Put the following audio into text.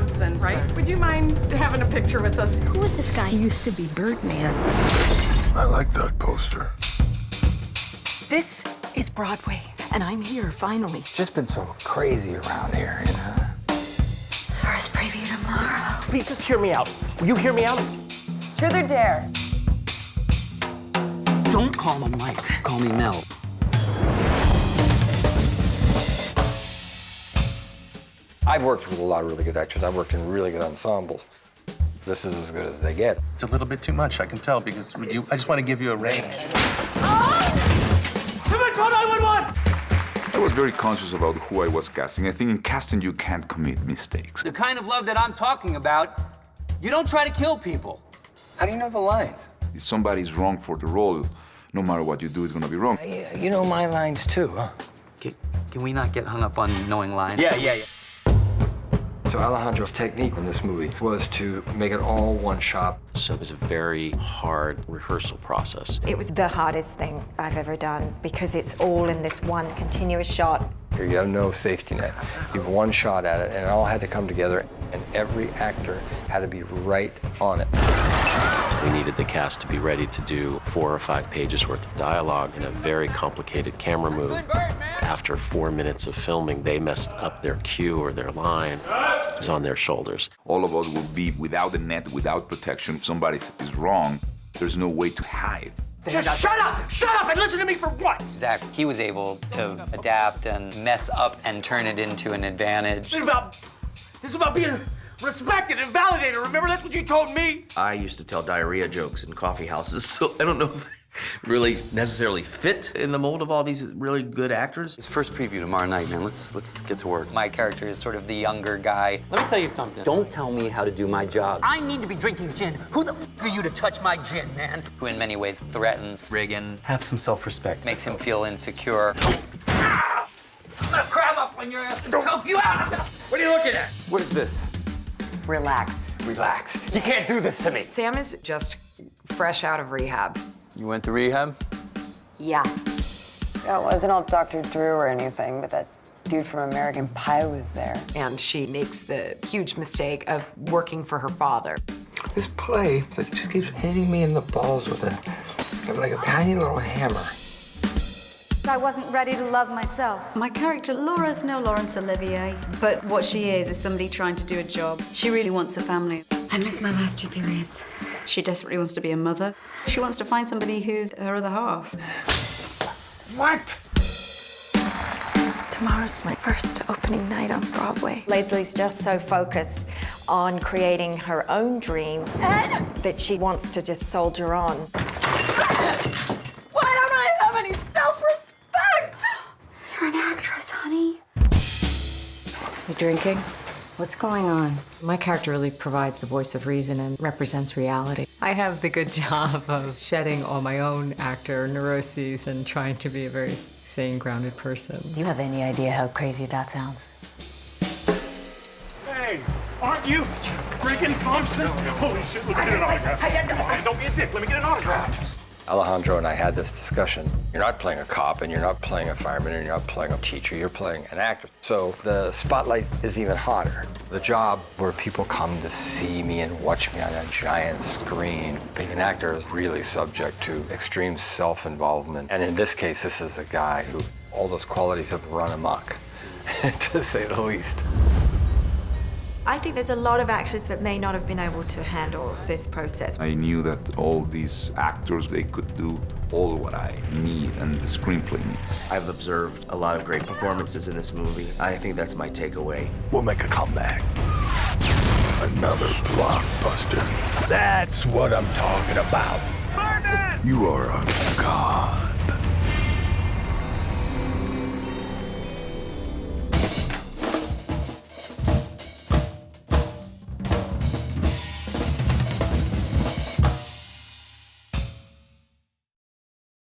Thompson, right? Sure. Would you mind having a picture with us? Who is this guy? He used to be Birdman. I like that poster. This is Broadway, and I'm here finally. It's just been so crazy around here, you know? First preview tomorrow. Please just hear me out. Will you hear me out? Truth or dare? Don't call him Mike. Call me Mel. I've worked with a lot of really good actors. I've worked in really good ensembles. This is as good as they get. It's a little bit too much, I can tell, because with you, I just want to give you a range. Somebody call 911! I was very conscious about who I was casting. I think in casting, you can't commit mistakes. The kind of love that I'm talking about, you don't try to kill people. How do you know the lines? If somebody's wrong for the role, no matter what you do, it's gonna be wrong. You know my lines too, huh? Can we not get hung up on knowing lines? Yeah. So Alejandro's technique in this movie was to make it all one shot. So it was a very hard rehearsal process. It was the hardest thing I've ever done because it's all in this one continuous shot. Here you have no safety net. You have one shot at it, and it all had to come together, and every actor had to be right on it. We needed the cast to be ready to do 4 or 5 pages worth of dialogue in a very complicated camera move. After 4 minutes of filming, they messed up their cue or their line. It was on their shoulders. All of us will be without a net, without protection. If somebody is wrong, there's no way to hide. Just shut up! Shut up and listen to me for once! Zach, he was able to adapt and mess up and turn it into an advantage. This is about being respected and validated. Remember, that's what you told me? I used to tell diarrhea jokes in coffee houses, so I don't know if they really necessarily fit in the mold of all these really good actors. It's first preview tomorrow night, man. Let's get to work. My character is sort of the younger guy. Let me tell you something. Don't tell me how to do my job. I need to be drinking gin. Who the f are you to touch my gin, man? Who in many ways threatens Reagan. Have some self-respect. Makes him feel insecure. I'm gonna crab up on your ass and choke you out. What are you looking at? What is this? Relax. Relax. You can't do this to me. Sam is just fresh out of rehab. You went to rehab? Yeah. Yeah, it wasn't all Dr. Drew or anything, but that dude from American Pie was there. And she makes the huge mistake of working for her father. This play just keeps hitting me in the balls with like a tiny little hammer. I wasn't ready to love myself. My character, Laura's no Laurence Olivier, but what she is somebody trying to do a job. She really wants a family. I missed my last 2 periods. She desperately wants to be a mother. She wants to find somebody who's her other half. What? Tomorrow's my first opening night on Broadway. Leslie's just so focused on creating her own dream that she wants to just soldier on. Why don't I have any self-respect? You're an actress, honey. You drinking? What's going on? My character really provides the voice of reason and represents reality. I have the good job of shedding all my own actor neuroses and trying to be a very sane, grounded person. Do you have any idea how crazy that sounds? Hey, aren't you freaking Thompson? Holy shit, let me get an autograph. Hey, don't be a dick, let me get an autograph. Alejandro and I had this discussion. You're not playing a cop, and you're not playing a fireman, and you're not playing a teacher. You're playing an actor. So the spotlight is even hotter. The job where people come to see me and watch me on a giant screen. Being an actor is really subject to extreme self-involvement. And in this case, this is a guy who all those qualities have run amok, to say the least. I think there's a lot of actors that may not have been able to handle this process. I knew that all these actors, they could do all what I need and the screenplay needs. I've observed a lot of great performances in this movie. I think that's my takeaway. We'll make a comeback. Another blockbuster. That's what I'm talking about. Birdman! You are a god.